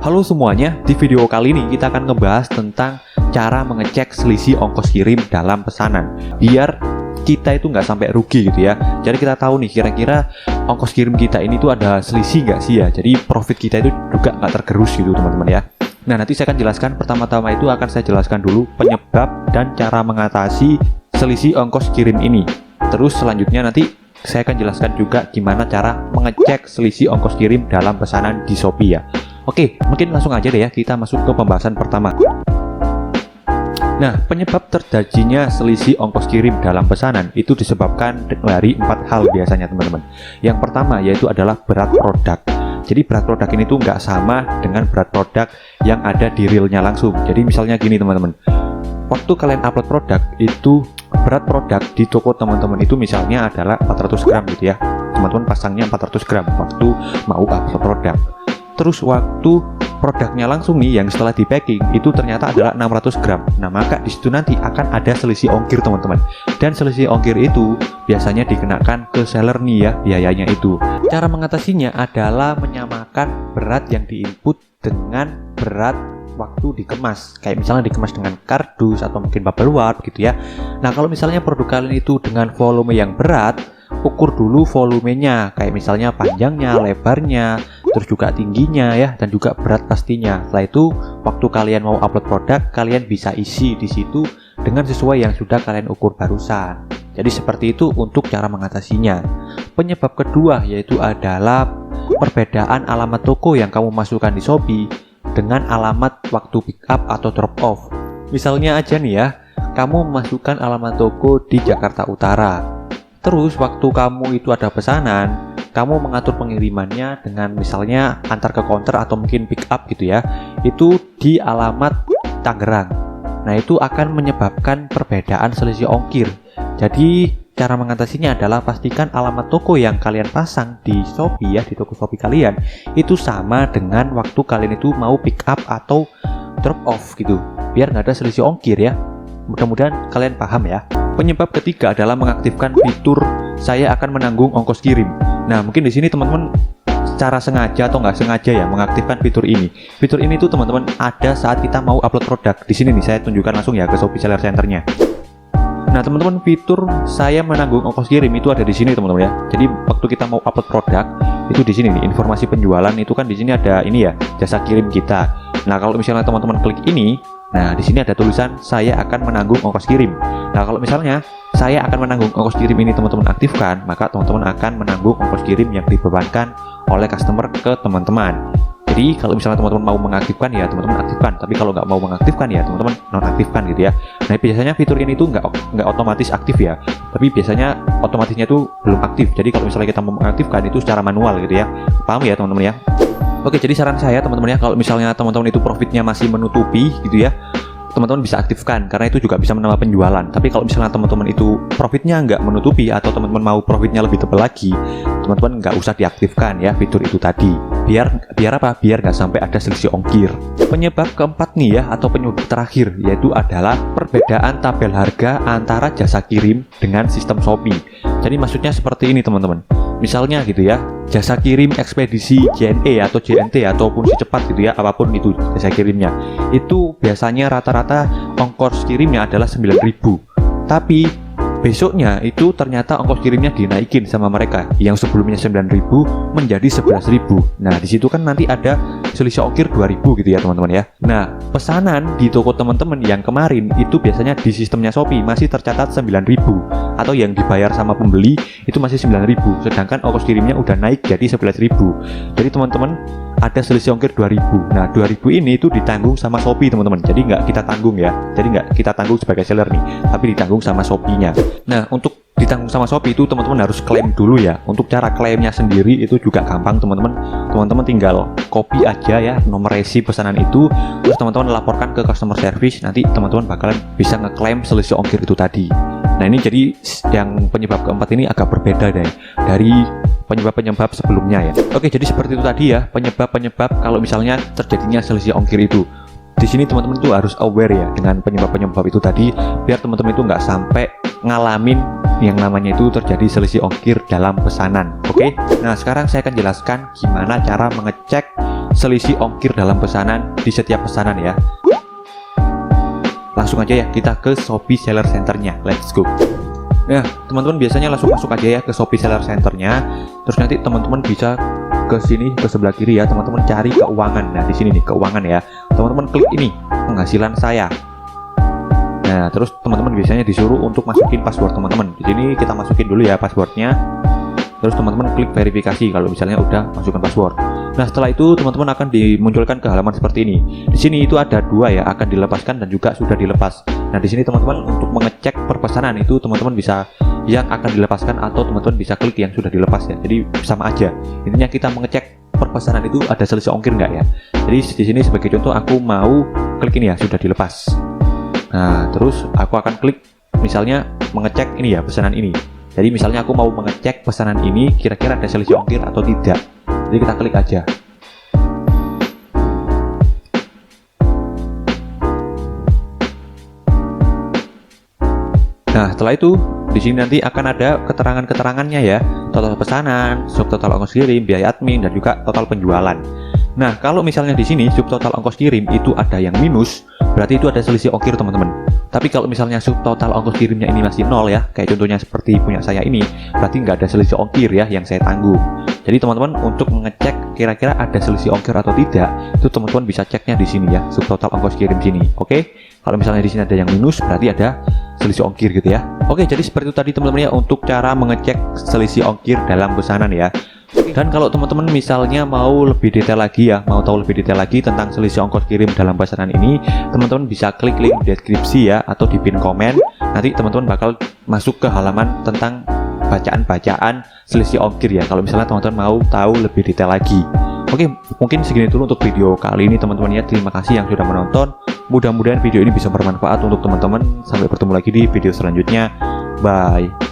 Halo semuanya, di video kali ini kita akan ngebahas tentang cara mengecek selisih ongkos kirim dalam pesanan biar kita itu nggak sampai rugi gitu ya. Jadi kita tahu nih kira-kira ongkos kirim kita ini tuh ada selisih nggak sih ya. Jadi profit kita itu juga nggak tergerus gitu teman-teman ya. Nah nanti saya akan jelaskan, pertama-tama itu akan saya jelaskan dulu penyebab dan cara mengatasi selisih ongkos kirim ini. Terus selanjutnya nanti saya akan jelaskan juga gimana cara mengecek selisih ongkos kirim dalam pesanan di Shopee ya. Oke, mungkin langsung aja deh ya, kita masuk ke pembahasan pertama. Nah, penyebab terjadinya selisih ongkos kirim dalam pesanan itu disebabkan dari 4 hal biasanya teman-teman. Yang pertama yaitu adalah berat produk. Jadi berat produk ini tuh nggak sama dengan berat produk yang ada di realnya langsung. Jadi misalnya gini teman-teman, waktu kalian upload produk itu berat produk di toko teman-teman itu misalnya adalah 400 gram gitu ya. Teman-teman pasangnya 400 gram waktu mau upload produk. Terus waktu produknya langsung nih yang setelah di packing itu ternyata adalah 600 gram. Nah maka disitu nanti akan ada selisih ongkir teman-teman. Dan selisih ongkir itu biasanya dikenakan ke seller nih ya biayanya itu. Cara mengatasinya adalah menyamakan berat yang diinput dengan berat waktu dikemas. Kayak misalnya dikemas dengan kardus atau mungkin bubble wrap gitu ya. Nah kalau misalnya produk kalian itu dengan volume yang berat, ukur dulu volumenya, kayak misalnya panjangnya, lebarnya, terus juga tingginya ya, dan juga berat pastinya. Setelah itu, waktu kalian mau upload produk, kalian bisa isi di situ dengan sesuai yang sudah kalian ukur barusan. Jadi seperti itu untuk cara mengatasinya. Penyebab kedua yaitu adalah perbedaan alamat toko yang kamu masukkan di Shopee dengan alamat waktu pick up atau drop off. Misalnya aja nih ya, kamu memasukkan alamat toko di Jakarta Utara. Terus waktu kamu itu ada pesanan, kamu mengatur pengirimannya dengan misalnya antar ke counter atau mungkin pick up gitu ya, itu di alamat Tangerang. Nah itu akan menyebabkan perbedaan selisih ongkir. Jadi cara mengatasinya adalah pastikan alamat toko yang kalian pasang di Shopee ya, di toko Shopee kalian itu sama dengan waktu kalian itu mau pick up atau drop off gitu, biar nggak ada selisih ongkir ya. Mudah-mudahan kalian paham ya. Penyebab ketiga adalah mengaktifkan fitur saya akan menanggung ongkos kirim. Nah, mungkin di sini teman-teman secara sengaja atau nggak sengaja ya mengaktifkan fitur ini. Fitur ini tuh teman-teman ada saat kita mau upload produk. Di sini nih saya tunjukkan langsung ya ke Shopee Seller Center-nya. Nah, teman-teman fitur saya menanggung ongkos kirim itu ada di sini teman-teman ya. Jadi waktu kita mau upload produk itu di sini nih informasi penjualan itu kan di sini ada ini ya jasa kirim kita. Nah, kalau misalnya teman-teman klik ini, nah, di sini ada tulisan saya akan menanggung ongkos kirim. Nah, kalau misalnya saya akan menanggung ongkos kirim ini teman-teman aktifkan, maka teman-teman akan menanggung ongkos kirim yang dibebankan oleh customer ke teman-teman. Jadi, kalau misalnya teman-teman mau mengaktifkan ya teman-teman aktifkan, tapi kalau nggak mau mengaktifkan ya teman-teman nonaktifkan gitu ya. Nah, biasanya fitur ini tuh nggak otomatis aktif ya, tapi biasanya otomatisnya tuh belum aktif. Jadi, kalau misalnya kita mau mengaktifkan itu secara manual gitu ya. Paham ya teman-teman ya? Oke, jadi saran saya teman-teman ya, kalau misalnya teman-teman itu profitnya masih menutupi gitu ya, teman-teman bisa aktifkan karena itu juga bisa menambah penjualan. Tapi kalau misalnya teman-teman itu profitnya nggak menutupi atau teman-teman mau profitnya lebih tebal lagi, teman-teman nggak usah diaktifkan ya fitur itu tadi. Biar apa? Biar nggak sampai ada selisih ongkir. Penyebab keempat nih ya, atau penyebab terakhir yaitu adalah perbedaan tabel harga antara jasa kirim dengan sistem Shopee. Jadi maksudnya seperti ini teman-teman. Misalnya gitu ya, jasa kirim ekspedisi JNE atau JNT ataupun si cepat gitu ya, apapun itu jasa kirimnya, itu biasanya rata-rata ongkos kirimnya adalah 9.000. Tapi besoknya itu ternyata ongkos kirimnya dinaikin sama mereka yang sebelumnya 9.000 menjadi 11.000. Nah, di situ kan nanti ada selisih ongkir 2.000 gitu ya, teman-teman ya. Nah, pesanan di toko teman-teman yang kemarin itu biasanya di sistemnya Shopee masih tercatat 9.000 atau yang dibayar sama pembeli itu masih 9.000, sedangkan ongkos kirimnya udah naik jadi 11.000. Jadi teman-teman ada selisih ongkir 2.000. Nah, 2.000 ini itu ditanggung sama Shopee teman-teman. Jadi nggak kita tanggung ya. Jadi nggak kita tanggung sebagai seller nih, tapi ditanggung sama Shopee-nya. Nah, untuk ditanggung sama Shopee itu teman-teman harus klaim dulu ya. Untuk cara klaimnya sendiri itu juga gampang teman-teman. Teman-teman tinggal copy aja ya nomor resi pesanan itu, terus teman-teman laporkan ke customer service. Nanti teman-teman bakalan bisa ngeklaim selisih ongkir itu tadi. Nah, ini jadi yang penyebab keempat ini agak berbeda deh dari penyebab-penyebab sebelumnya ya. Oke, jadi seperti itu tadi ya penyebab-penyebab kalau misalnya terjadinya selisih ongkir itu. Di sini teman-teman tuh harus aware ya dengan penyebab-penyebab itu tadi, biar teman-teman itu nggak sampai ngalamin yang namanya itu terjadi selisih ongkir dalam pesanan. Oke, nah sekarang saya akan jelaskan gimana cara mengecek selisih ongkir dalam pesanan di setiap pesanan ya. Langsung aja ya kita ke Shopee Seller Center-nya. Let's go. Nah, teman-teman biasanya langsung masuk aja ya ke Shopee Seller Center-nya. Terus nanti teman-teman bisa ke sini ke sebelah kiri ya, teman-teman cari keuangan. Nah, di sini nih keuangan ya. Teman-teman klik ini, penghasilan saya. Nah, terus teman-teman biasanya disuruh untuk masukin password teman-teman. Di sini kita masukin dulu ya passwordnya. Terus teman-teman klik verifikasi kalau misalnya udah masukkan password. Nah, setelah itu teman-teman akan dimunculkan ke halaman seperti ini. Di sini itu ada dua ya, akan dilepaskan dan juga sudah dilepas. Nah, di sini teman-teman untuk mengecek perpesanan itu teman-teman bisa yang akan dilepaskan atau teman-teman bisa klik yang sudah dilepas ya. Jadi sama aja. Intinya kita mengecek perpesanan itu ada selisih ongkir nggak ya. Jadi di sini sebagai contoh aku mau klik ini ya, sudah dilepas. Nah, terus aku akan klik misalnya mengecek ini ya, pesanan ini. Jadi misalnya aku mau mengecek pesanan ini kira-kira ada selisih ongkir atau tidak. Jadi kita klik aja. Nah, setelah itu di sini nanti akan ada keterangan-keterangannya ya. Total pesanan, subtotal ongkos kirim, biaya admin, dan juga total penjualan. Nah, kalau misalnya di sini subtotal ongkos kirim itu ada yang minus, berarti itu ada selisih ongkir teman-teman. Tapi kalau misalnya subtotal ongkos kirimnya ini masih nol ya, kayak contohnya seperti punya saya ini, berarti nggak ada selisih ongkir ya yang saya tanggung. Jadi teman-teman untuk mengecek kira-kira ada selisih ongkir atau tidak, itu teman-teman bisa ceknya di sini ya, subtotal ongkos kirim sini. Oke? Kalau misalnya di sini ada yang minus, berarti ada selisih ongkir gitu ya. Oke, jadi seperti itu tadi teman-teman ya untuk cara mengecek selisih ongkir dalam pesanan ya. Dan kalau teman-teman misalnya mau lebih detail lagi ya, mau tahu lebih detail lagi tentang selisih ongkos kirim dalam pesanan ini, teman-teman bisa klik link di deskripsi ya, atau di pin komen. Nanti teman-teman bakal masuk ke halaman tentang bacaan-bacaan selisih ongkir ya, kalau misalnya teman-teman mau tahu lebih detail lagi. Oke, mungkin segini dulu untuk video kali ini teman-teman ya. Terima kasih yang sudah menonton. Mudah-mudahan video ini bisa bermanfaat untuk teman-teman. Sampai bertemu lagi di video selanjutnya. Bye.